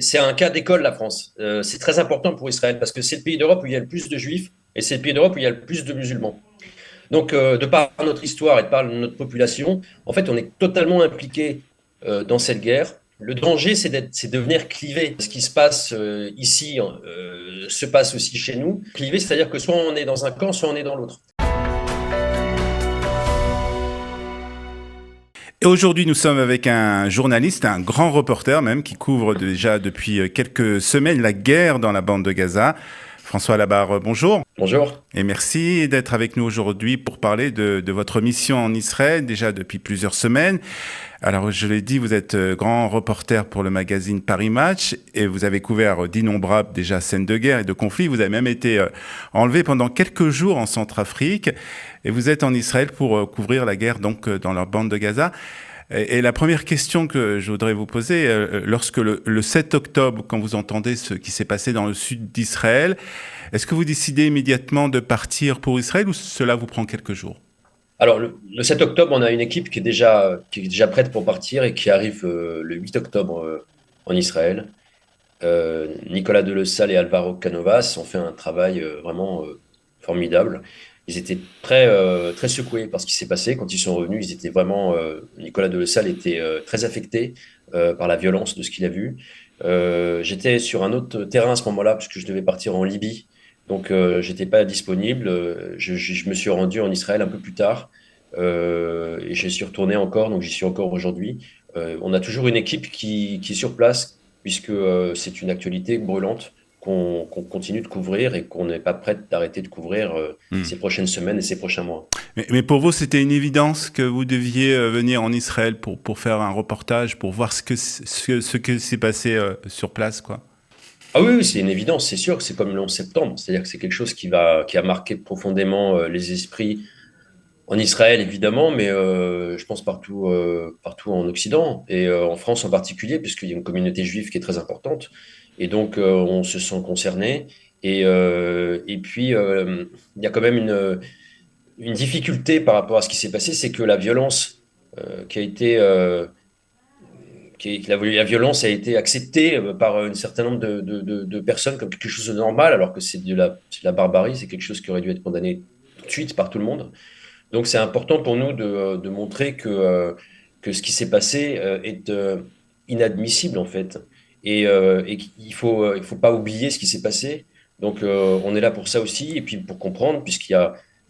C'est un cas d'école, la France. C'est très important pour Israël parce que c'est le pays d'Europe où il y a le plus de juifs et c'est le pays d'Europe où il y a le plus de musulmans. Donc, de par notre histoire et de par notre population, en fait, on est totalement impliqué dans cette guerre. Le danger, c'est de venir cliver. Ce qui se passe ici se passe aussi chez nous. Cliver, c'est-à-dire que soit on est dans un camp, soit on est dans l'autre. Et aujourd'hui, nous sommes avec un journaliste, un grand reporter même, qui couvre déjà depuis quelques semaines la guerre dans la bande de Gaza. François Labarre, bonjour. Bonjour. Et merci d'être avec nous aujourd'hui pour parler de votre mission en Israël, déjà depuis plusieurs semaines. Alors, je l'ai dit, vous êtes grand reporter pour le magazine Paris Match et vous avez couvert d'innombrables déjà scènes de guerre et de conflits. Vous avez même été enlevé pendant quelques jours en Centrafrique et vous êtes en Israël pour couvrir la guerre donc dans leur bande de Gaza. Et la première question que je voudrais vous poser, lorsque le 7 octobre, quand vous entendez ce qui s'est passé dans le sud d'Israël, est-ce que vous décidez immédiatement de partir pour Israël ou cela vous prend quelques jours? Alors, le 7 octobre, on a une équipe qui est déjà prête pour partir et qui arrive le 8 octobre en Israël. Nicolas Delessal et Alvaro Canovas ont fait un travail vraiment formidable. Ils étaient très secoués par ce qui s'est passé. Quand ils sont revenus, ils étaient vraiment. Nicolas Delessal était très affecté par la violence de ce qu'il a vu. J'étais sur un autre terrain à ce moment-là, puisque je devais partir en Libye. Donc, j'étais pas disponible. Je me suis rendu en Israël un peu plus tard. Et j'y suis retourné encore, donc j'y suis encore aujourd'hui. On a toujours une équipe qui est sur place puisque c'est une actualité brûlante qu'on continue de couvrir et qu'on n'est pas prêt d'arrêter de couvrir Hmm. ces prochaines semaines et ces prochains mois. Mais pour vous, c'était une évidence que vous deviez venir en Israël pour faire un reportage, pour voir ce que s'est passé sur place, quoi. Ah oui, oui, c'est une évidence, c'est sûr que c'est comme le 11 septembre, c'est-à-dire que c'est quelque chose qui a marqué profondément les esprits en Israël, évidemment, mais je pense partout en Occident et en France en particulier, puisqu'il y a une communauté juive qui est très importante. Et donc, on se sent concerné. Et puis, il y a quand même une difficulté par rapport à ce qui s'est passé, c'est que la violence qui a été, la violence a été acceptée par un certain nombre de personnes comme quelque chose de normal, alors que c'est de la barbarie, c'est quelque chose qui aurait dû être condamné tout de suite par tout le monde. Donc c'est important pour nous de montrer que ce qui s'est passé est inadmissible en fait. Et qu'il faut pas oublier ce qui s'est passé. Donc on est là pour ça aussi, et puis pour comprendre, il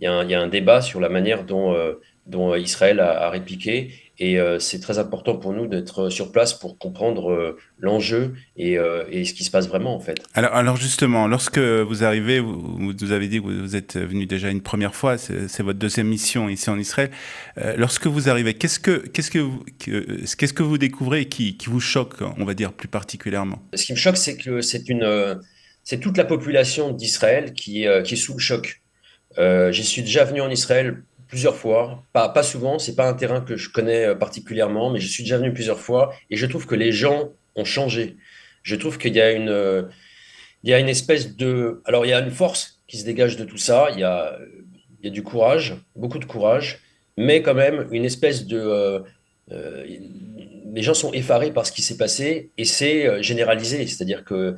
y a un débat sur la manière dont Israël a répliqué. Et c'est très important pour nous d'être sur place pour comprendre l'enjeu et ce qui se passe vraiment en fait. Alors justement, lorsque vous arrivez, vous nous avez dit que vous êtes venu déjà une première fois, c'est votre deuxième mission ici en Israël. Lorsque vous arrivez, qu'est-ce que vous découvrez qui vous choque, on va dire plus particulièrement? Ce qui me choque, c'est que c'est toute la population d'Israël qui est sous le choc. J'y suis déjà venu en Israël plusieurs fois, pas souvent, c'est pas un terrain que je connais particulièrement, mais je suis déjà venu plusieurs fois et je trouve que les gens ont changé. Je trouve il y a une espèce de, alors il y a une force qui se dégage de tout ça, il y a du courage, beaucoup de courage, mais quand même une espèce euh, les gens sont effarés par ce qui s'est passé et c'est généralisé, c'est-à-dire que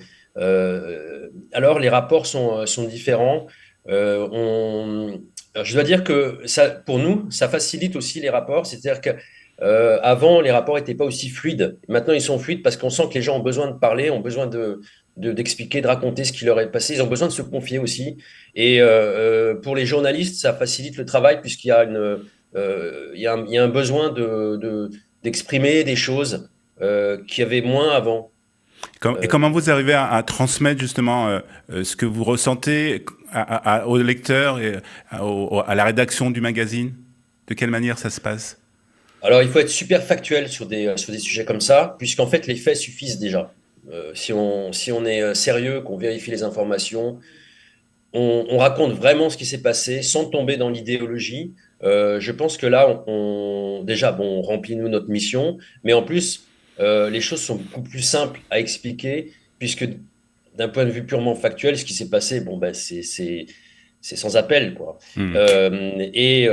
alors les rapports sont différents. Alors, je dois dire que ça, pour nous, ça facilite aussi les rapports, c'est-à-dire que avant les rapports n'étaient pas aussi fluides. Maintenant, ils sont fluides parce qu'on sent que les gens ont besoin de parler, ont besoin d'expliquer, de raconter ce qui leur est passé. Ils ont besoin de se confier aussi. Et pour les journalistes, ça facilite le travail puisqu'il y a il y a un besoin d'exprimer des choses qu'il y avait moins avant. Et Euh, comment vous arrivez à transmettre justement ce que vous ressentez aux lecteurs et à la rédaction du magazine? De quelle manière ça se passe? alors, il faut être super factuel sur des sujets comme ça, puisqu'en fait, les faits suffisent déjà. Si on est sérieux, qu'on vérifie les informations, on raconte vraiment ce qui s'est passé sans tomber dans l'idéologie. Je pense que là, déjà, bon, on remplit nous notre mission, mais en plus, les choses sont beaucoup plus simples à expliquer, puisque d'un point de vue purement factuel, ce qui s'est passé, bon, ben, c'est sans appel, quoi. Hmm. Et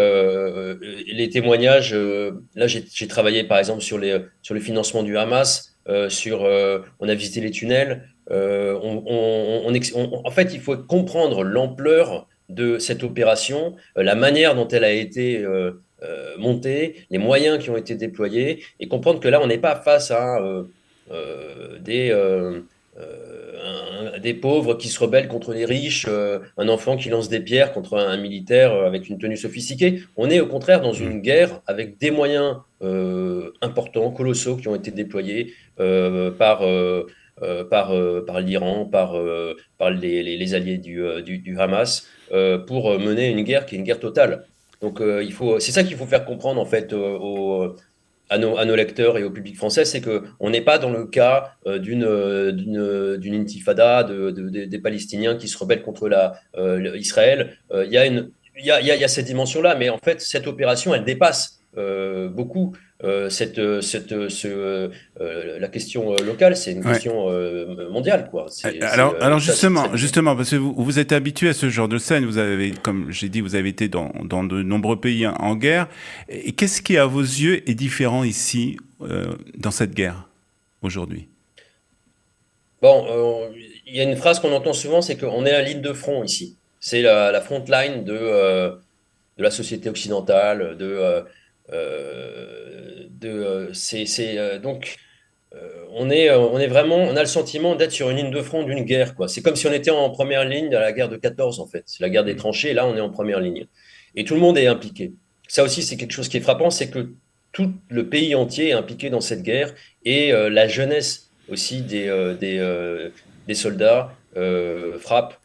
les témoignages, là, j'ai travaillé par exemple sur le financement du Hamas. on a visité les tunnels. En fait, il faut comprendre l'ampleur de cette opération, la manière dont elle a été montée, les moyens qui ont été déployés, et comprendre que là, on n'est pas face à des, des pauvres qui se rebellent contre les riches, un enfant qui lance des pierres contre un militaire avec une tenue sophistiquée. On est au contraire dans Mm. une guerre avec des moyens importants, colossaux, qui ont été déployés par l'Iran, par les alliés du Hamas, pour mener une guerre qui est une guerre totale. Donc, c'est ça qu'il faut faire comprendre en fait à nos lecteurs et au public français, c'est qu'on n'est pas dans le cas d'une intifada des Palestiniens qui se rebellent contre Israël. Il y a cette dimension-là, mais en fait, cette opération, elle dépasse beaucoup la question locale, c'est une Ouais. question mondiale, quoi. Alors C'est ça qui fait. justement, parce que vous êtes habitué à ce genre de scène, vous avez, comme j'ai dit, vous avez été dans de nombreux pays en guerre. Et qu'est-ce qui, à vos yeux, est différent ici, dans cette guerre, aujourd'hui? Bon, il y a une phrase qu'on entend souvent, c'est qu'on est à la ligne de front ici. C'est la front line de la société occidentale, donc on est vraiment, on a le sentiment d'être sur une ligne de front d'une guerre, quoi. C'est comme si on était en première ligne de la guerre de 14, en fait. C'est la guerre des Mm. tranchées, et là, on est en première ligne. Et tout le monde est impliqué. Ça aussi, c'est quelque chose qui est frappant, c'est que tout le pays entier est impliqué dans cette guerre, et la jeunesse aussi des soldats frappe.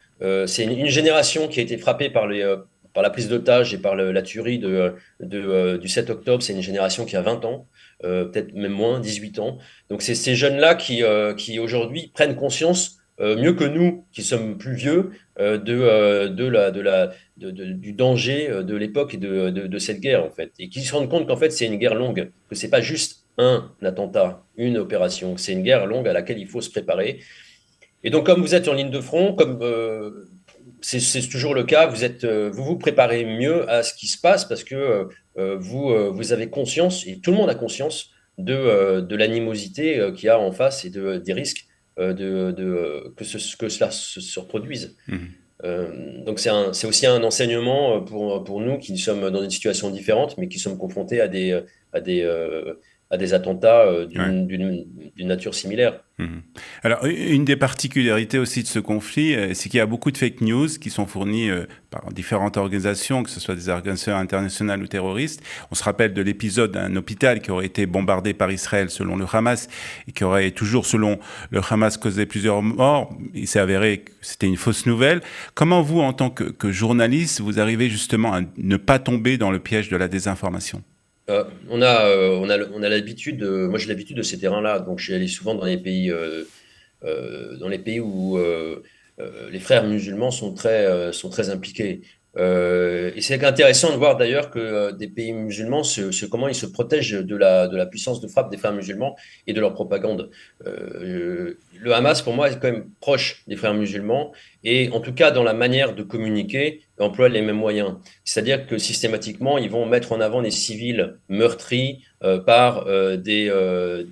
C'est une génération qui a été frappée par la prise d'otage et par la tuerie du 7 octobre. C'est une génération qui a 20 ans, peut-être même moins, 18 ans. Donc c'est ces jeunes-là qui aujourd'hui prennent conscience, mieux que nous, qui sommes plus vieux, du danger de l'époque et de cette guerre, en fait. Et qui se rendent compte qu'en fait, c'est une guerre longue, que c'est pas juste un attentat, une opération, que c'est une guerre longue à laquelle il faut se préparer. Et donc, comme vous êtes en ligne de front, comme c'est toujours le cas, vous vous préparez mieux à ce qui se passe parce que vous avez conscience, et tout le monde a conscience, de l'animosité qu'il y a en face et des risques que cela se reproduise. Mm. Donc, c'est aussi un enseignement pour nous qui sommes dans une situation différente, mais qui sommes confrontés à des, euh, à des attentats Ouais. d'une nature similaire. Mhm. Alors, une des particularités aussi de ce conflit, c'est qu'il y a beaucoup de fake news qui sont fournies par différentes organisations, que ce soit des organisations internationales ou terroristes. On se rappelle de l'épisode d'un hôpital qui aurait été bombardé par Israël selon le Hamas et qui aurait toujours, selon le Hamas, causé plusieurs morts. Il s'est avéré que c'était une fausse nouvelle. Comment vous, en tant que journaliste, vous arrivez justement à ne pas tomber dans le piège de la désinformation? On a l'habitude, moi j'ai l'habitude de ces terrains-là, donc je suis allé souvent dans les pays où les frères musulmans sont très impliqués. Et c'est intéressant de voir d'ailleurs que des pays musulmans, comment ils se protègent de la puissance de frappe des frères musulmans et de leur propagande. Le Hamas, pour moi, est quand même proche des frères musulmans et en tout cas dans la manière de communiquer, emploie les mêmes moyens. C'est-à-dire que systématiquement, ils vont mettre en avant des civils meurtris par des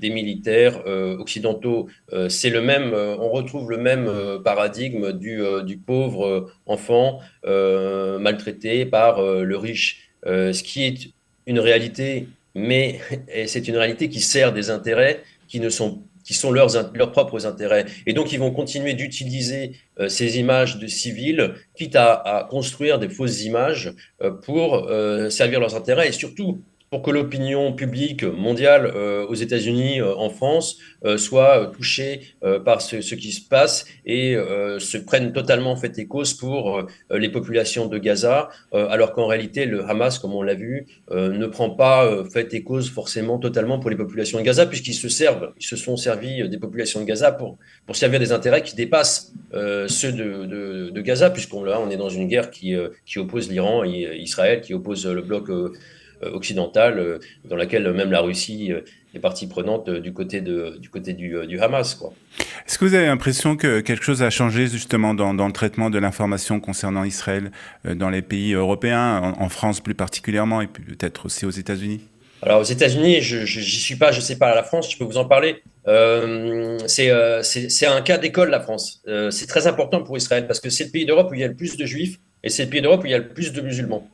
militaires occidentaux. On retrouve le même paradigme du pauvre enfant maltraité par le riche, ce qui est une réalité, mais c'est une réalité qui sert des intérêts qui sont leurs propres intérêts. Et donc, ils vont continuer d'utiliser ces images de civils, quitte à construire des fausses images pour servir leurs intérêts et surtout pour que l'opinion publique mondiale aux États-Unis, en France, soit touchée par ce qui se passe et se prenne totalement fait et cause pour les populations de Gaza, alors qu'en réalité, le Hamas, comme on l'a vu, ne prend pas fait et cause forcément totalement pour les populations de Gaza, ils se sont servis des populations de Gaza pour servir des intérêts qui dépassent ceux de Gaza, là, on est dans une guerre qui oppose l'Iran et Israël, qui oppose le bloc occidentale, dans laquelle même la Russie est partie prenante du côté du Hamas, quoi. Est-ce que vous avez l'impression que quelque chose a changé justement dans le traitement de l'information concernant Israël dans les pays européens, en France plus particulièrement, et puis peut-être aussi aux États-Unis? Alors aux États-Unis, j'y suis pas, je sais pas. La France, je peux vous en parler. C'est un cas d'école, la France. C'est très important pour Israël parce que c'est le pays d'Europe où il y a le plus de juifs et c'est le pays d'Europe où il y a le plus de musulmans.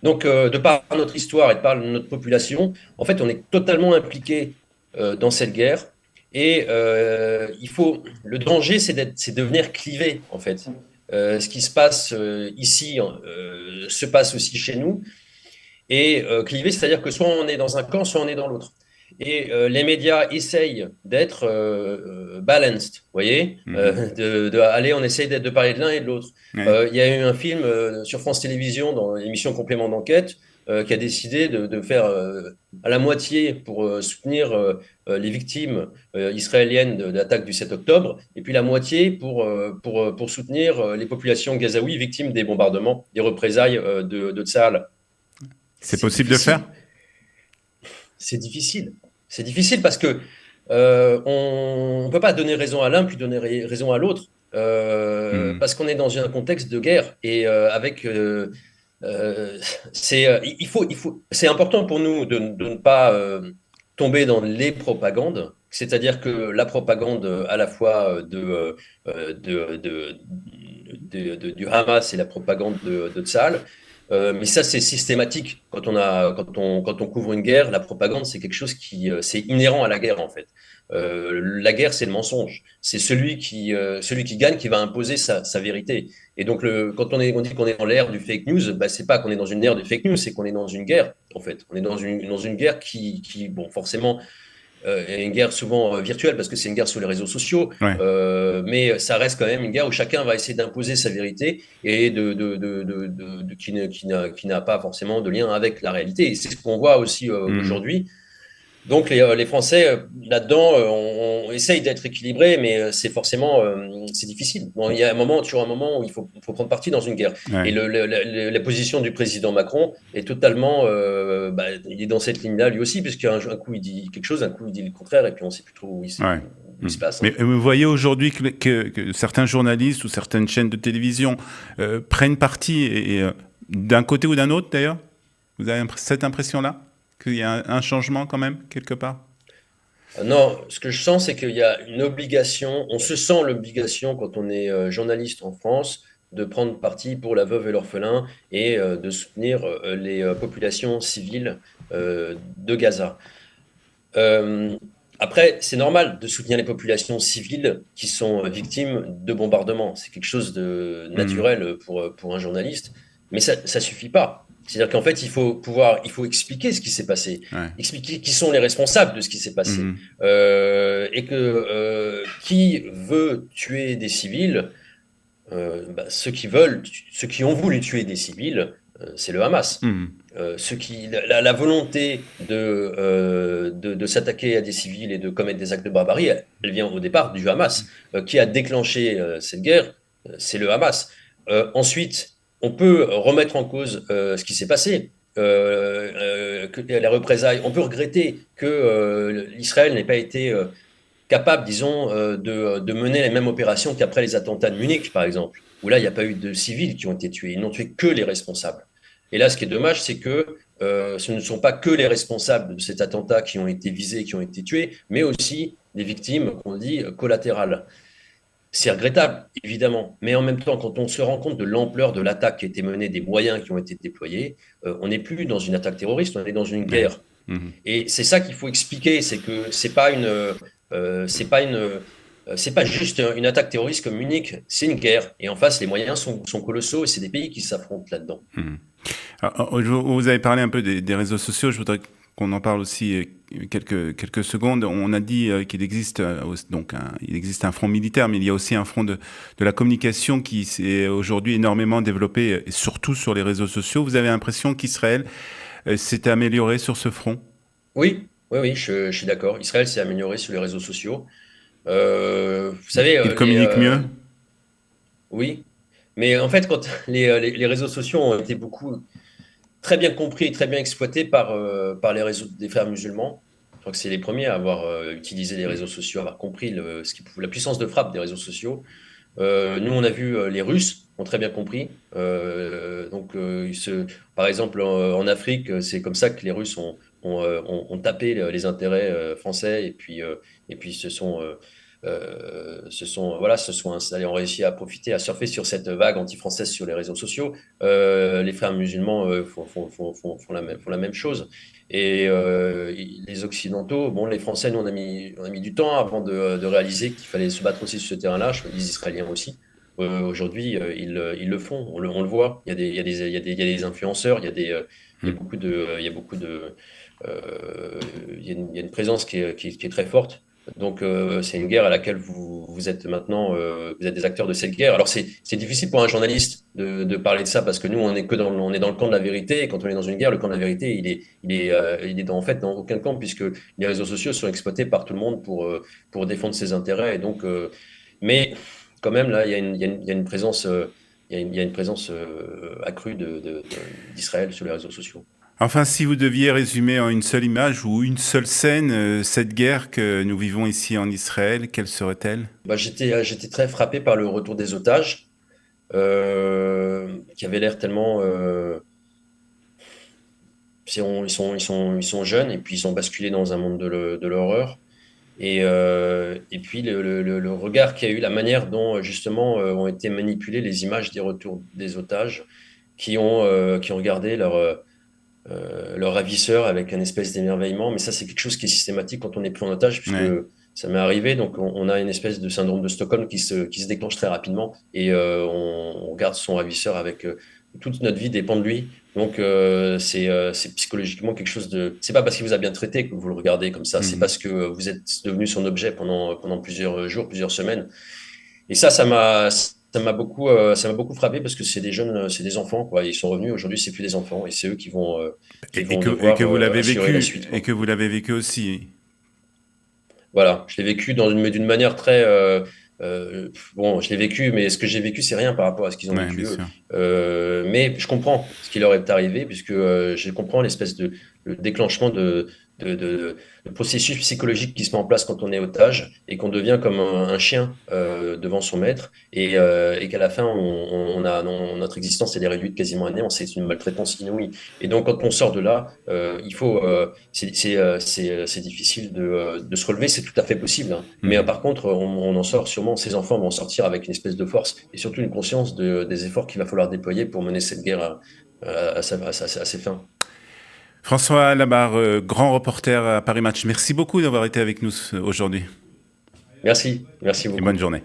Donc, de par notre histoire et de par notre population, en fait, on est totalement impliqué dans cette guerre. Et le danger, c'est de venir cliver, en fait. Ce qui se passe ici se passe aussi chez nous. Et cliver, c'est-à-dire que soit on est dans un camp, soit on est dans l'autre. Et les médias essayent d'être balanced, vous voyez, Mhm. allez, on essaye de parler de l'un et de l'autre. Ouais. Il y a eu un film sur France Télévisions dans l'émission Complément d'enquête qui a décidé de faire à la moitié pour soutenir les victimes israéliennes de l'attaque du 7 octobre, et puis la moitié pour soutenir les populations gazaouis victimes des bombardements, des représailles de Tsahal. C'est C'est possible de faire? difficile. C'est difficile. C'est difficile parce que on ne peut pas donner raison à l'un puis donner raison à l'autre Mhm. parce qu'on est dans un contexte de guerre et c'est important pour nous de ne pas tomber dans les propagandes, c'est-à-dire que la propagande à la fois du Hamas et la propagande de Tsahal. Mais ça, c'est systématique. Quand on couvre une guerre, la propagande, c'est quelque chose c'est inhérent à la guerre, en fait. La guerre, c'est le mensonge. C'est celui qui gagne qui va imposer sa vérité. Et donc, on dit qu'on est dans l'ère du fake news, bah, c'est pas qu'on est dans une ère de fake news, c'est qu'on est dans une guerre, en fait. On est dans une guerre bon, forcément, est une guerre souvent virtuelle parce que c'est une guerre sur les réseaux sociaux, Ouais. mais ça reste quand même une guerre où chacun va essayer d'imposer sa vérité et qui n'a pas forcément de lien avec la réalité. Et c'est ce qu'on voit aussi Mhm. aujourd'hui. Donc les Français là-dedans, on essaye d'être équilibré, mais c'est difficile. Bon, il y a toujours un moment où il faut prendre parti dans une guerre. Et Ouais. la position du président Macron est totalement, il est dans cette ligne-là lui aussi, puisqu'un coup il dit quelque chose, un coup il dit le contraire, et puis on ne sait plus trop Ouais. où il se Mhm. place en Mais fait. vous voyez aujourd'hui que certains journalistes ou certaines chaînes de télévision prennent parti d'un côté ou d'un autre d'ailleurs? Vous avez cette impression-là? Qu'il y a un changement quand même, quelque part? Non, ce que je sens, c'est qu'il y a une obligation, on se sent l'obligation quand on est journaliste en France de prendre parti pour la veuve et l'orphelin et de soutenir les populations civiles de Gaza. Euh, Après, c'est normal de soutenir les populations civiles qui sont victimes de bombardements. C'est quelque chose de Mhm. naturel pour un journaliste, mais ça ne suffit pas. C'est-à-dire qu'en fait, il faut expliquer ce qui s'est passé, Ouais. expliquer qui sont les responsables de ce qui s'est passé, Mhm. et que qui veut tuer des civils, ceux qui ont voulu tuer des civils, c'est le Hamas. Mhm. La volonté de s'attaquer à des civils et de commettre des actes de barbarie, elle vient au départ du Hamas. Qui a déclenché cette guerre? C'est le Hamas. Ensuite, on peut remettre en cause ce qui s'est passé, la représailles. On peut regretter que l'Israël n'ait pas été capable, disons, de mener les mêmes opérations qu'après les attentats de Munich, par exemple, où là, il n'y a pas eu de civils qui ont été tués. Ils n'ont tué que les responsables. Et là, ce qui est dommage, c'est que ce ne sont pas que les responsables de cet attentat qui ont été visés, qui ont été tués, mais aussi des victimes, qu'on dit, collatérales. C'est regrettable, évidemment, mais en même temps, quand on se rend compte de l'ampleur de l'attaque qui a été menée, des moyens qui ont été déployés, on n'est plus dans une attaque terroriste, on est dans une Ouais. guerre. Mhm. Et c'est ça qu'il faut expliquer, c'est que c'est pas juste une attaque terroriste comme Munich, c'est une guerre. Et en face, les moyens sont colossaux et c'est des pays qui s'affrontent là-dedans. Mhm. Alors, vous avez parlé un peu des réseaux sociaux. Je voudrais qu'on en parle aussi quelques secondes. On a dit qu'il existe il existe un front militaire, mais il y a aussi un front de la communication qui s'est aujourd'hui énormément développé, et surtout sur les réseaux sociaux. Vous avez l'impression qu'Israël s'est amélioré sur ce front? Oui, oui, oui, je suis d'accord. Israël s'est amélioré sur les réseaux sociaux. Vous savez, Il communique mieux? oui, mais en fait, quand les réseaux sociaux ont été très bien compris et très bien exploités par les réseaux des frères musulmans. Je crois que c'est les premiers à avoir utilisé les réseaux sociaux, à avoir compris la puissance de frappe des réseaux sociaux. Nous, on a vu les Russes ont très bien compris. Donc, par exemple, en Afrique, c'est comme ça que les Russes ont tapé les intérêts français et puis voilà, se sont installés, ont réussi à profiter, à surfer sur cette vague anti-française sur les réseaux sociaux. Les frères musulmans font la même chose. Et les Occidentaux, bon, les Français, nous, on a mis du temps avant de réaliser qu'il fallait se battre aussi sur ce terrain-là. Les Israéliens aussi. Aujourd'hui, ils le font, on le voit. Il y a des influenceurs, il y a beaucoup de, il y a beaucoup de, il y a une présence qui est très forte. Donc, c'est une guerre à laquelle vous êtes maintenant, vous êtes des acteurs de cette guerre. Alors, c'est difficile pour un journaliste de parler de ça parce que nous, on est dans le camp de la vérité. Et quand on est dans une guerre, le camp de la vérité, il est en fait dans aucun camp puisque les réseaux sociaux sont exploités par tout le monde pour défendre ses intérêts. Et donc, mais quand même, là, il y a une présence, il y a une présence accrue d'Israël sur les réseaux sociaux. Enfin, si vous deviez résumer en une seule image ou une seule scène cette guerre que nous vivons ici en Israël, quelle serait-elle? Bah, j'étais très frappé par le retour des otages, qui avait l'air tellement. Ils sont jeunes et puis ils ont basculé dans un monde de l'horreur. Et puis le regard qu'il y a eu, la manière dont justement ont été manipulées les images des retours des otages, qui ont regardé leur ravisseur avec une espèce d'émerveillement. Mais ça, c'est quelque chose qui est systématique quand on est pris en otage, puisque Ouais. ça m'est arrivé. Donc, on a une espèce de syndrome de Stockholm qui se déclenche très rapidement et on regarde son ravisseur avec toute notre vie dépend de lui. Donc, c'est psychologiquement quelque chose de. C'est pas parce qu'il vous a bien traité que vous le regardez comme ça. C'est Mhm. parce que vous êtes devenu son objet pendant plusieurs jours, plusieurs semaines. Et ça m'a beaucoup frappé parce que c'est des jeunes, c'est des enfants, quoi. Ils sont revenus. Aujourd'hui, c'est plus des enfants et c'est eux qui Et vont et que devoir vous l'avez assurer la vécu, suite, et quoi. que vous l'avez vécu aussi. Voilà, je l'ai vécu mais d'une manière très. Bon, je l'ai vécu, mais ce que j'ai vécu, c'est rien par rapport à ce qu'ils ont Ouais, vécu bien eux. sûr. Mais je comprends ce qui leur est arrivé, puisque je comprends l'espèce de le déclenchement de processus psychologique qui se met en place quand on est otage et qu'on devient comme un chien devant son maître et qu'à la fin, notre existence elle est réduite quasiment à néant. C'est une maltraitance inouïe. Et donc, quand on sort de là, il faut. C'est difficile de se relever, c'est tout à fait possible, hein. Mais Mhm. par contre, on en sort sûrement, ces enfants vont en sortir avec une espèce de force et surtout une conscience des efforts qu'il va falloir déployer pour mener cette guerre à ses fins. François Labarre, grand reporter à Paris Match, merci beaucoup d'avoir été avec nous aujourd'hui Merci, merci et bonne beaucoup. journée.